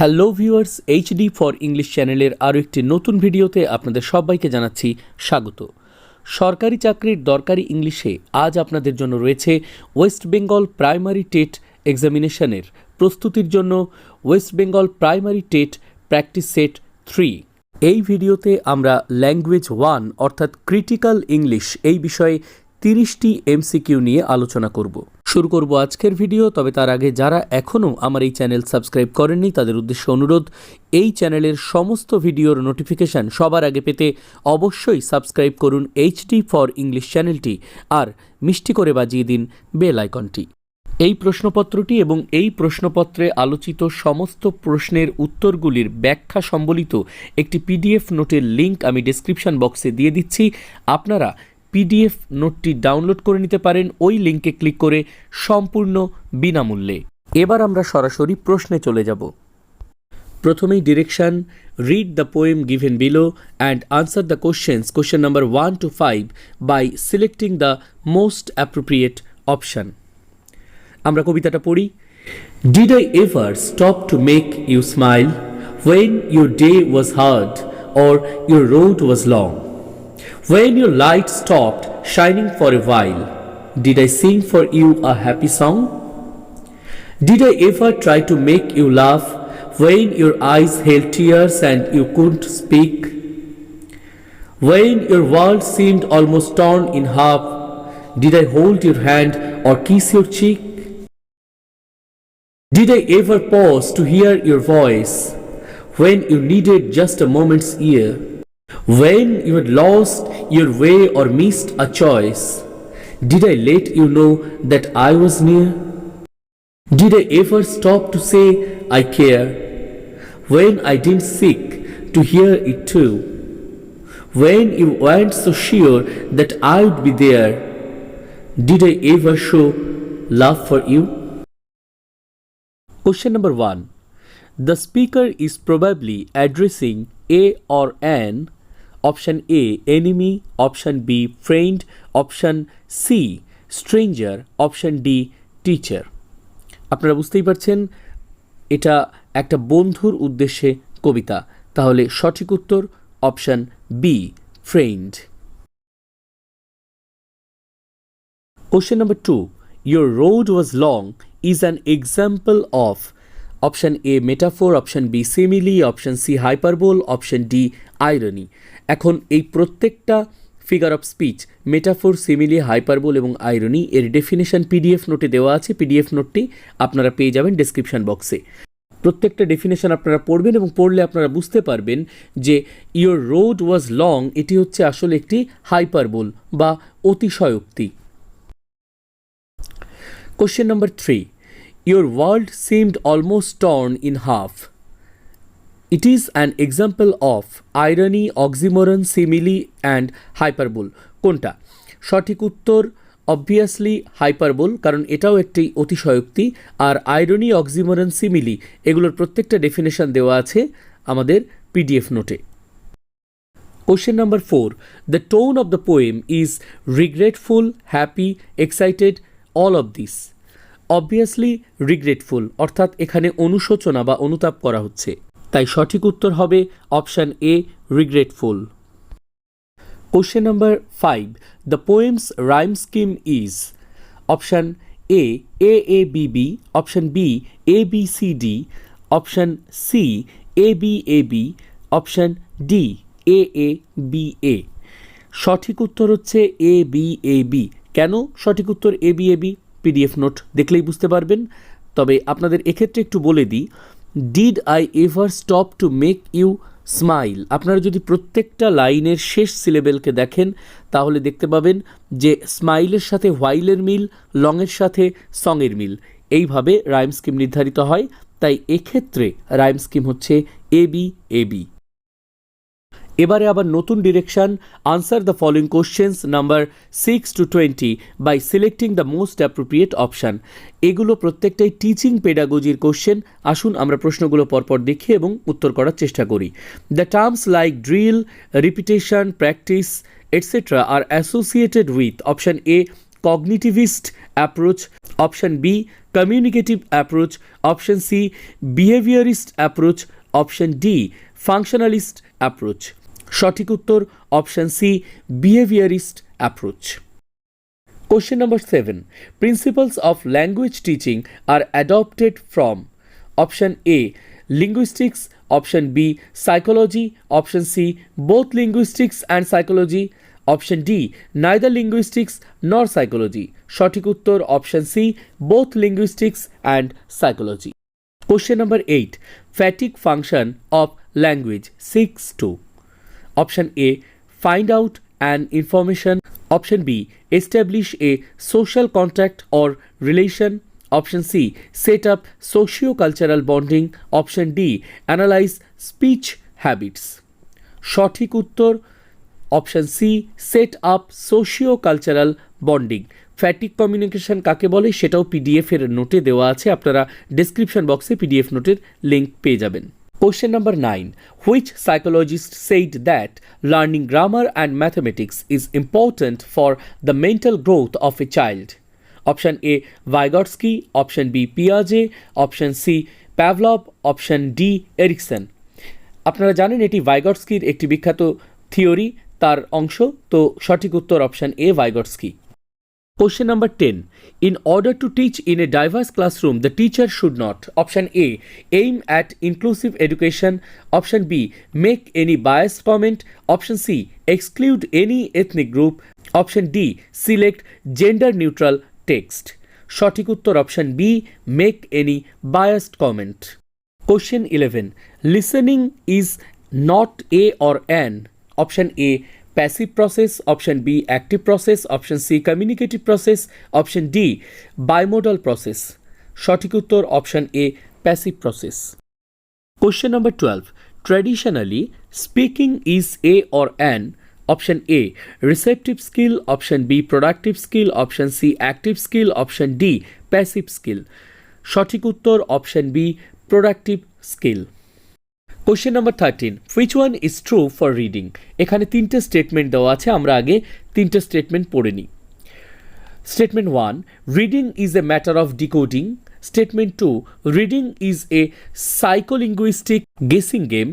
Hello viewers, HD for English চ্যানেলের আরও একটি নতুন ভিডিওতে আপনাদের সবাইকে জানাচ্ছি স্বাগত। সরকারি চাকরির দরকারি ইংলিশে আজ আপনাদের জন্য রয়েছে ওয়েস্ট বেঙ্গল প্রাইমারি টেট এক্সামিনেশনের প্রস্তুতির জন্য West Bengal primary TET practice set 3। এই ভিডিওতে আমরা ল্যাঙ্গুয়েজ 1 অর্থাৎ ক্রিটিক্যাল ইংলিশ এই বিষয়ে 30টি এমসিকিউ নিয়ে আলোচনা করব। শুরু করব আজকের ভিডিও, তবে তার আগে যারা এখনও আমার এই চ্যানেল সাবস্ক্রাইব করেননি তাদের উদ্দেশ্যে অনুরোধ, এই চ্যানেলের সমস্ত ভিডিওর নোটিফিকেশান সবার আগে পেতে অবশ্যই সাবস্ক্রাইব করুন এইচডি ফর ইংলিশ চ্যানেলটি, আর মিষ্টি করে বাজিয়ে দিন বেল আইকনটি। এই প্রশ্নপত্রটি এবং এই প্রশ্নপত্রে আলোচিত সমস্ত প্রশ্নের উত্তরগুলির ব্যাখ্যা সম্বলিত একটি পিডিএফ নোটের লিঙ্ক আমি ডেসক্রিপশন বক্সে দিয়ে দিচ্ছি। আপনারা পিডিএফ নোটটি ডাউনলোড করে নিতে পারেন ওই লিঙ্কে ক্লিক করে সম্পূর্ণ বিনামূল্যে। এবার আমরা সরাসরি প্রশ্নে চলে যাব। প্রথমেই direction: read the poem given below and answer the question number 1 to 5 by selecting the most appropriate option. আমরা কবিতাটা পড়ি। Did I ever stop to make you smile when your day was hard or your road was long? When your light stopped shining for a while, did I sing for you a happy song? Did I ever try to make you laugh when your eyes held tears and you couldn't speak? When your world seemed almost torn in half, did I hold your hand or kiss your cheek? Did I ever pause to hear your voice when you needed just a moment's ear? When you had lost your way or missed a choice, did I let you know that I was near? Did I ever stop to say I care when I didn't seek to hear it too? When you weren't so sure that I would be there, did I ever show love for you? Question number 1. The speaker is probably addressing a or an. Option A, enemy. Option B, friend. Option C, stranger. Option D, teacher. আপনারা বুঝতেই পারছেন এটা একটা বন্ধুর উদ্দেশ্যে কবিতা, তাহলে সঠিক উত্তর option B, friend. Question number 2. Your road was long is an example of. Option A, metaphor. Option B, simile. Option C, hyperbole. Option D, irony. এখন এই প্রত্যেকটা figure of speech, metaphor, simile, hyperbole এবং irony এর definition PDF নোটে দেওয়া আছে। PDF নোটটি আপনারা পেয়ে যাবেন ডেসক্রিপশন বক্সে। প্রত্যেকটা ডেফিনেশন আপনারা পড়বেন এবং পড়লে আপনারা বুঝতে পারবেন যে ইয়োর রোড ওয়াজ লং এটি হচ্ছে আসলে একটি হাইপারবোল বা অতিশয়োক্তি। Question number 3. Your world seemed almost torn in half. It is an example of irony, oxymoron, simile and hyperbole. কোনটা? সঠিক উত্তর অবভিয়াসলি হাইপারবোল, কারণ এটাও একটি অতিশয়োক্তি। আর আইরনি, অক্সিমোরন, সিমিলি এগুলোর প্রত্যেকটা ডেফিনেশন দেওয়া আছে আমাদের পিডিএফ নোটে। Question number 4. The tone of the poem is regretful, happy, excited, all of this. Obviously regretful, অর্থাৎ এখানে অনুশোচনা বা অনুতাপ করা হচ্ছে, তাই সঠিক উত্তর হবে option A, regretful. Question number 5. The poem's rhyme scheme is. Option A, AABB. Option B, ABCD. Option C, ABAB. Option D, AABA. সঠিক উত্তর হচ্ছে ABAB। কেন সঠিক উত্তর ABAB? পিডিএফ নোট দেখলেই বুঝতে পারবেন। তবে আপনাদের এক্ষেত্রে একটু বলে দিই, did I ever stop to make you smile, আপনারা যদি প্রত্যেকটা লাইনের শেষ সিলেবেলকে দেখেন তাহলে দেখতে পাবেন যে স্মাইলের সাথে হোয়াইলের মিল, লংয়ের সাথে সঙের মিল, এইভাবে রাইম স্কিম নির্ধারিত হয়। তাই এক্ষেত্রে রাইম স্কিম হচ্ছে ABAB। এবারে আবার নতুন direction: answer the following questions number 6 to 20 by selecting the most appropriate option. এগুলো প্রত্যেকটাই টিচিং পেডাগোজির কোশ্চেন। আসুন আমরা প্রশ্নগুলো পরপর দেখি এবং উত্তর করার চেষ্টা করি। The terms like drill, repetition, practice etcetera R associated with option A cognitivist approach, option B communicative approach, option C behaviorist approach, option D functionalist approach. সঠিক উত্তর option C behaviorist approach. Question number 7. Principles of language teaching are adopted from option A linguistics, option B psychology, option C both linguistics and psychology, option D neither linguistics nor psychology. সঠিক উত্তর option C both linguistics and psychology. Question number 8. Fatigue function of language 6.2. Option A find out an information, option B establish a social contact or relation, option C set up socio-cultural bonding, option D analyze speech habits. সঠিক উত্তর option C set up socio cultural bonding. Phatic communication কাকে বলে সেটাও PDF এর নোটে দেওয়া আছে, আপনারা ডেসক্রিপশন বক্সে পিডিএফ নোটের লিঙ্ক পেয়ে যাবেন। Question number 9. Which psychologist said that learning grammar and mathematics is important for the mental growth of a child? Option A Vygotsky, option B Piaget, option C Pavlov, option D Erikson. আপনারা জানেন এটি ভাইগটস্কির একটি বিখ্যাত theory, তার অংশ, তো সঠিক উত্তর option A Vygotsky. Question number 10. In order to teach in a diverse classroom, the teacher should not, option A aim at inclusive education, option B make any biased comment, option C exclude any ethnic group, option D select gender neutral text. সঠিক উত্তর option B make any biased comment. Question 11. Listening is not a or an, option A passive process, option B active process, option C communicative process, option D bimodal process. সঠিক উত্তর option A passive process. Question number 12. Traditionally speaking is a or an, option A receptive skill, option B productive skill, option C active skill, option D passive skill. সঠিক উত্তর option B productive skill. Question number 13. Which one is true for reading? এখানে তিনটে statement দেওয়া আছে, আমরা আগে তিনটে statement পড়ে নিই। Statement 1. Reading is a matter of decoding. Statement 2. Reading is a psycholinguistic guessing game.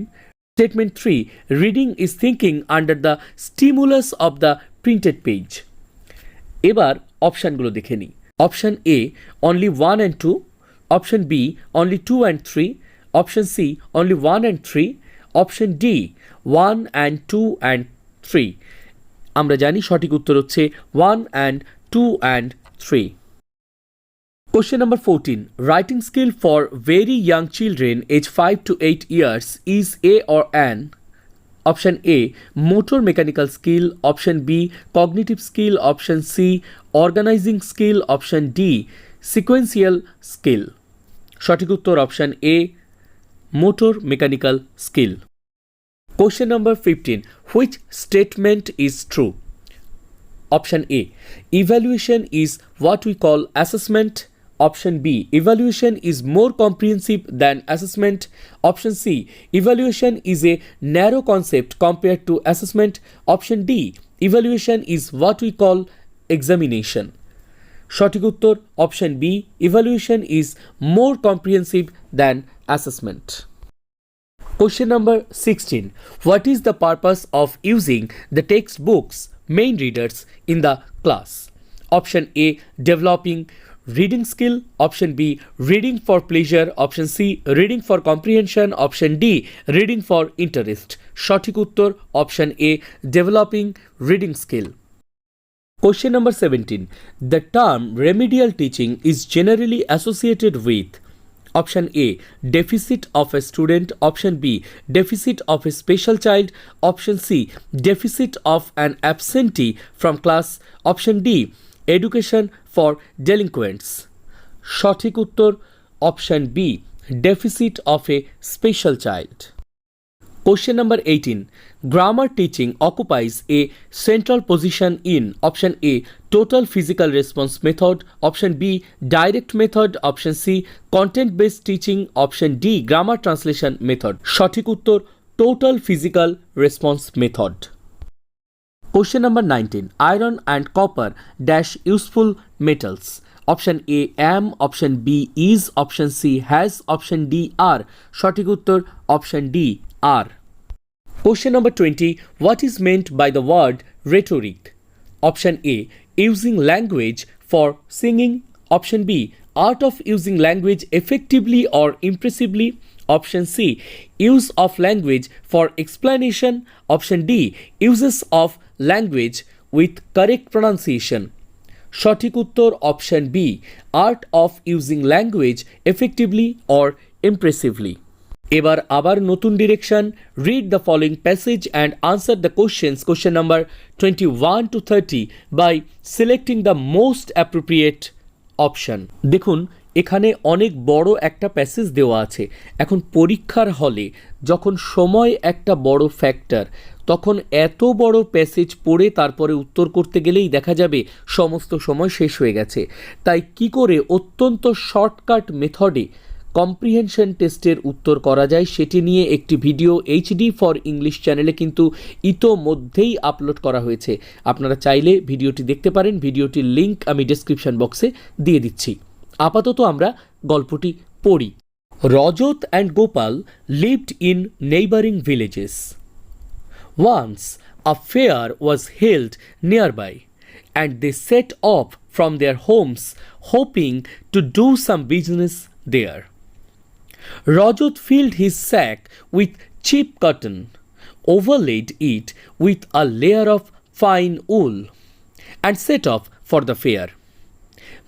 Statement 3. Reading is thinking under the stimulus of the printed page. এবার অপশনগুলো দেখে নিই। Option A only 1 and 2, option B only 2 and 3, option C only 1 and 3, option D 1 and 2 and 3. আমরা জানি সঠিক উত্তর হচ্ছে 1 and 2 and 3. Question number 14. Writing skill for very young children age 5 to 8 years is a or an, option A motor mechanical skill, option B cognitive skill, option C organizing skill, option D sequential skill. সঠিক উত্তর option A motor mechanical skill. Question number 15. Which statement is true? Option A evaluation is what we call assessment, option B evaluation is more comprehensive than assessment, option C evaluation is a narrow concept compared to assessment, option D evaluation is what we call examination. সঠিক উত্তর option B evaluation is more comprehensive than assessment. Question number 16. What is the purpose of using the textbooks main readers in the class? Option A developing reading skill, option B reading for pleasure, option C reading for comprehension, option D reading for interest. সঠিক উত্তর option A developing reading skill. Question number 17. The term remedial teaching is generally associated with, option A deficit of a student, option B deficit of a special child, option C deficit of an absentee from class, option D education for delinquents. সঠিক উত্তর option B deficit of a special child. Question number 18. Grammar teaching occupies a central position in, option A total physical response method, option B direct method, option C content based teaching, option D grammar translation method. সঠিক উত্তর total physical response method. Question number 19. Iron and copper dash useful metals. Option A am, option B is, option C has, option D are. সঠিক উত্তর option D are. Question number 20. What is meant by the word rhetoric? Option A using language for singing. Option B art of using language effectively or impressively. Option C use of language for explanation. Option D uses of language with correct pronunciation. সঠিক উত্তর option B art of using language effectively or impressively. এবার আবার নতুন direction. Read the following passage and answer the questions question number 21 to 30 by selecting the most appropriate option. দেখুন এখানে অনেক বড় একটা প্যাসেজ দেওয়া আছে। এখন পরীক্ষার হলে যখন সময় একটা বড় ফ্যাক্টর, তখন এত বড় প্যাসেজ পড়ে তারপরে উত্তর করতে গেলেই দেখা যাবে সমস্ত সময় শেষ হয়ে গেছে। তাই কি করে অত্যন্ত শর্টকাট মেথডে কম্প্রিহেনশন টেস্টের উত্তর করা যায় সেটি নিয়ে একটি ভিডিও এইচডি ফর ইংলিশ চ্যানেলে কিন্তু ইতোমধ্যেই আপলোড করা হয়েছে। আপনারা চাইলে ভিডিওটি দেখতে পারেন। ভিডিওটির লিঙ্ক আমি ডেসক্রিপশন বক্সে দিয়ে দিচ্ছি। আপাতত আমরা গল্পটি পড়ি। Rajat and Gopal lived in neighboring villages. Once a fair was held nearby, and they set off from their homes hoping to do some business there. Rajat filled his sack with cheap cotton, overlaid it with a layer of fine wool, and set off for the fair.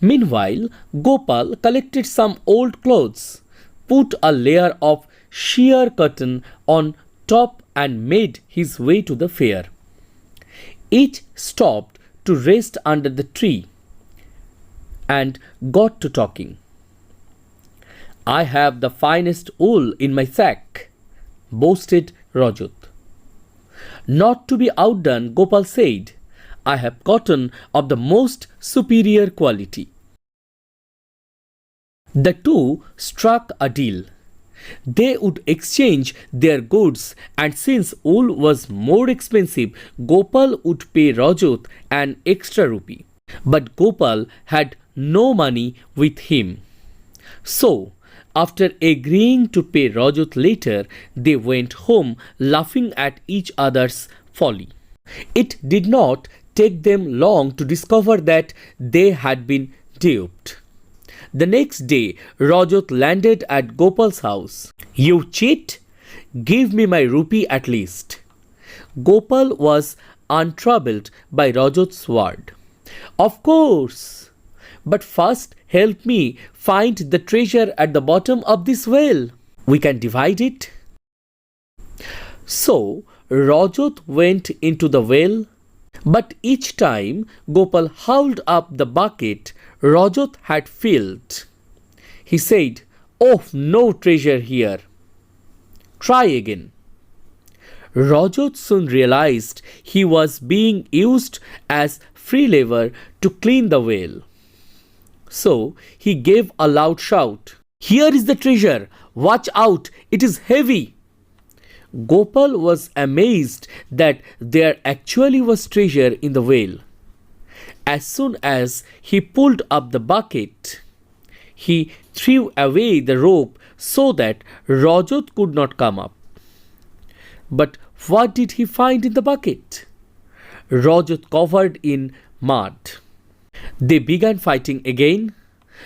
Meanwhile, Gopal collected some old clothes, put a layer of sheer cotton on top and made his way to the fair. Each stopped to rest under the tree and got to talking. I have the finest wool in my sack, boasted Rajat. Not to be outdone, Gopal said, I have cotton of the most superior quality. The two struck a deal. They would exchange their goods, and since wool was more expensive, Gopal would pay Rajat an extra rupee. But Gopal had no money with him. So, after agreeing to pay Rajat later, they went home laughing at each other's folly. It did not take them long to discover that they had been duped. The next day, Rajat landed at Gopal's house. You cheat? Give me my rupee at least. Gopal was untroubled by Rajat's word. Of course, but first help me find the treasure at the bottom of this well. We can divide it. So, Rajat went into the well, but each time Gopal hauled up the bucket Rajat had filled, he said, Oh, no treasure here. Try again. Rajat soon realized he was being used as free labor to clean the well. So he gave a loud shout, Here is the treasure! Watch out! It is heavy! Gopal was amazed that there actually was treasure in the well. As soon as he pulled up the bucket, he threw away the rope so that Rajat could not come up. But what did he find in the bucket? Rajat covered in mud. They began fighting again.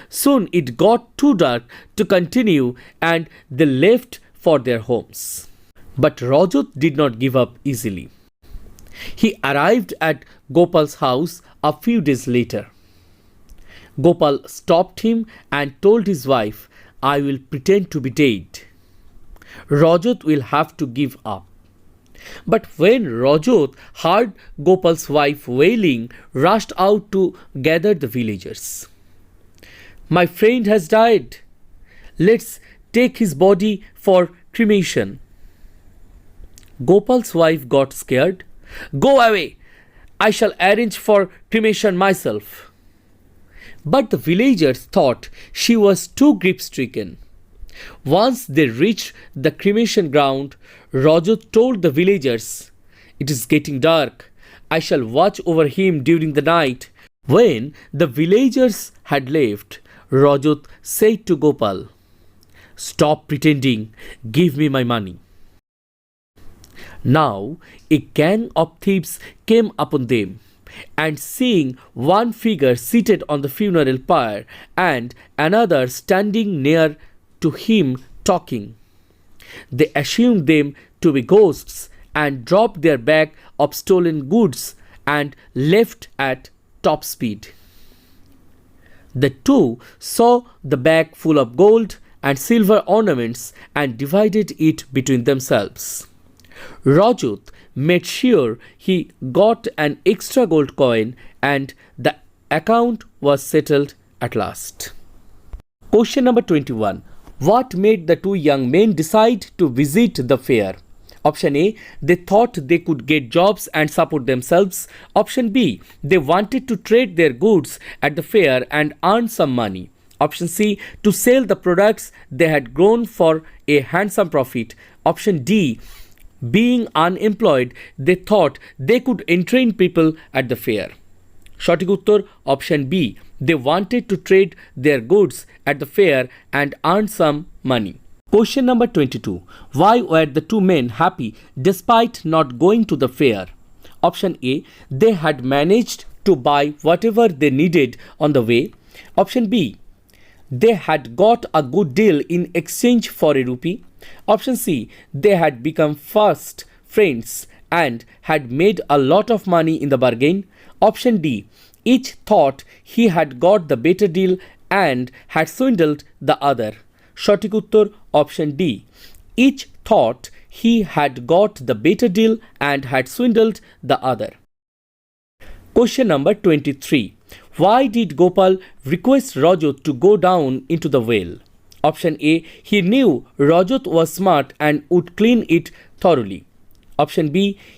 Soon it got too dark to continue and they left for their homes. But Rajat did not give up easily. He arrived at Gopal's house a few days later. Gopal stopped him and told his wife, I will pretend to be dead. Rajat will have to give up. But when Rajat heard Gopal's wife wailing, rushed out to gather the villagers. My friend has died. Let's take his body for cremation. Gopal's wife got scared. Go away! I shall arrange for cremation myself. But the villagers thought she was too grief-stricken. Once they reached the cremation ground, Rajat told the villagers, It is getting dark. I shall watch over him during the night. When the villagers had left, Rajat said to Gopal, "Stop pretending, give me my money." Now a gang of thieves came upon them, and seeing one figure seated on the funeral pyre and another standing near to him talking, they assumed them to be ghosts and dropped their bag of stolen goods and left at top speed. The two saw the bag full of gold and silver ornaments and divided it between themselves. Rajat made sure he got an extra gold coin and the account was settled at last. Question number 21. What made the two young men decide to visit the fair? Option A, they thought they could get jobs and support themselves. Option B, they wanted to trade their goods at the fair and earn some money. Option C, to sell the products they had grown for a handsome profit. Option D, being unemployed, they thought they could entertain people at the fair. সঠিক উত্তর option B, they wanted to trade their goods at the fair and earn some money. Question number 22. Why were the two men happy despite not going to the fair? Option A, they had managed to buy whatever they needed on the way. Option B, they had got a good deal in exchange for a rupee. Option C, they had become fast friends and had made a lot of money in the bargain. Option D, each thought he had got the better deal and had swindled the other. সঠিক উত্তর option D, each thought he had got the better deal and had swindled the other. Question number 23. Why did Gopal request Rajat to go down into the well? Option A, he knew Rajat was smart and would clean it thoroughly. Option B,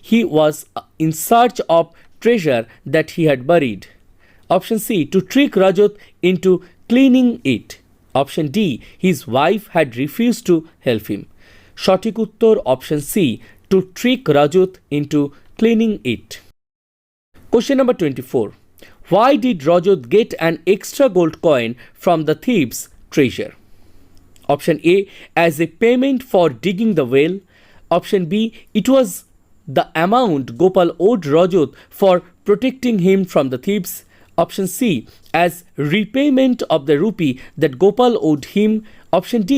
he was in search of treasure that he had buried. Option C, to trick Rajat into cleaning it. Option D, his wife had refused to help him. সঠিক উত্তর option C, to trick Rajat into cleaning it. Question number 24. Why did Rajat get an extra gold coin from the thieves' treasure? Option A, as a payment for digging the well. Option B, it was the amount Gopal owed Rajat for protecting him from the thieves. Option C, as repayment of the rupee that Gopal owed him. Option D,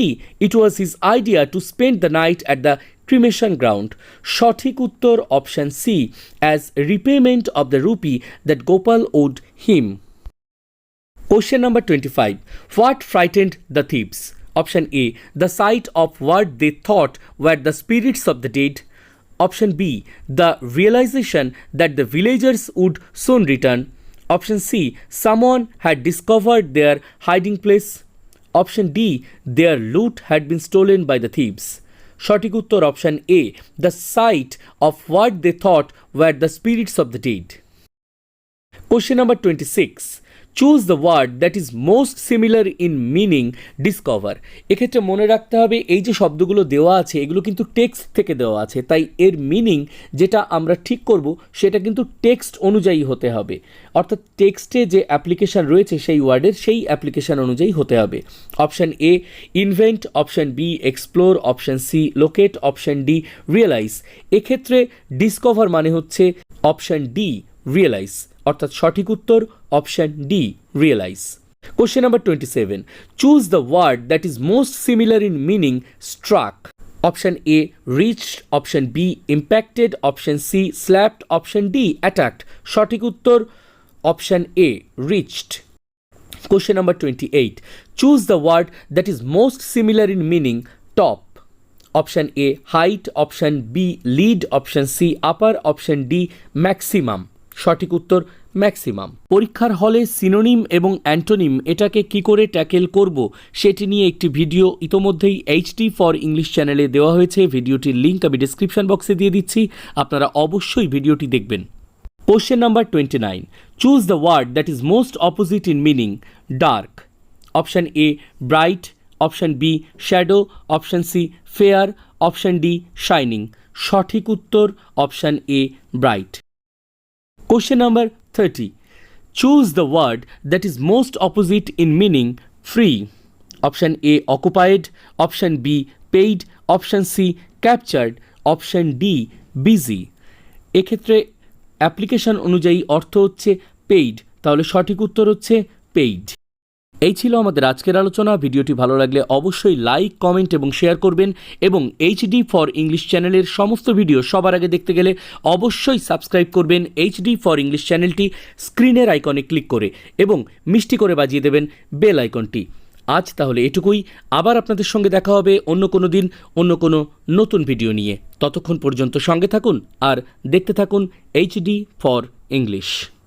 it was his idea to spend the night at the cremation ground. সঠিক উত্তর option C, as repayment of the rupee that Gopal owed him. Question number 25. What frightened the thieves? Option A, the sight of what they thought were the spirits of the dead. Option B, the realization that the villagers would soon return. Option C, someone had discovered their hiding place. Option D, their loot had been stolen by the thieves. সঠিক উত্তর option A, the sight of what they thought were the spirits of the dead. Question number 26. Choose the word that is most similar in meaning. Discover. এক্ষেত্রে মনে রাখতে হবে এই যে শব্দগুলো দেওয়া আছে এগুলো কিন্তু টেক্সট থেকে দেওয়া আছে, তাই এর মিনিং যেটা আমরা ঠিক করব সেটা কিন্তু টেক্সট অনুযায়ী হতে হবে, অর্থাৎ টেক্সটে যে অ্যাপ্লিকেশান রয়েছে সেই ওয়ার্ডের সেই অ্যাপ্লিকেশান অনুযায়ী হতে হবে। Option A invent, option B explore, option C locate, option D realise. এক্ষেত্রে ডিসকভার মানে হচ্ছে অপশান ডি রিয়েলাইজ, অর্থাৎ সঠিক উত্তর option D realise. Question number 27. Choose the word that is most similar in meaning. Struck. Option A reached, option B impacted, option C slapped, option D attacked. সঠিক উত্তর option A reached. Question number 28. Choose the word that is most similar in meaning. Top. Option A height, option B lead, option C upper, option D maximum. সঠিক উত্তর maximum. পরীক্ষার হলে synonym এবং antonym এটাকে কি করে ট্যাকেল করব সেটি নিয়ে একটি ভিডিও ইতোমধ্যেই এইচডি ফর ইংলিশ চ্যানেলে দেওয়া হয়েছে। ভিডিওটির লিঙ্ক আমি ডিসক্রিপশন বক্সে দিয়ে দিচ্ছি, আপনারা অবশ্যই ভিডিওটি দেখবেন। Question number 29. Choose the word that is most opposite in meaning. Dark. Option A bright, option B shadow, option C fair, option D shining. সঠিক উত্তর option A bright. Question number 30. Choose the word that is most opposite in meaning free. Option A occupied, option B paid, option C captured, option D busy. এক্ষেত্রে application অনুযায়ী অর্থ হচ্ছে paid, তাহলে সঠিক উত্তর হচ্ছে পেইড। এই ছিল আমাদের আজকের আলোচনা। ভিডিওটি ভালো লাগলে অবশ্যই লাইক, কমেন্ট এবং শেয়ার করবেন এবং এইচডি ফর ইংলিশ চ্যানেলের সমস্ত ভিডিও সবার আগে দেখতে গেলে অবশ্যই সাবস্ক্রাইব করবেন এইচডি ফর ইংলিশ চ্যানেলটি স্ক্রিনের আইকনে ক্লিক করে এবং মিষ্টি করে বাজিয়ে দেবেন বেল আইকনটি। আজ তাহলে এটুকুই। আবার আপনাদের সঙ্গে দেখা হবে অন্য কোনো দিন অন্য কোনো নতুন ভিডিও নিয়ে। ততক্ষণ পর্যন্ত সঙ্গে থাকুন আর দেখতে থাকুন এইচডি ফর ইংলিশ।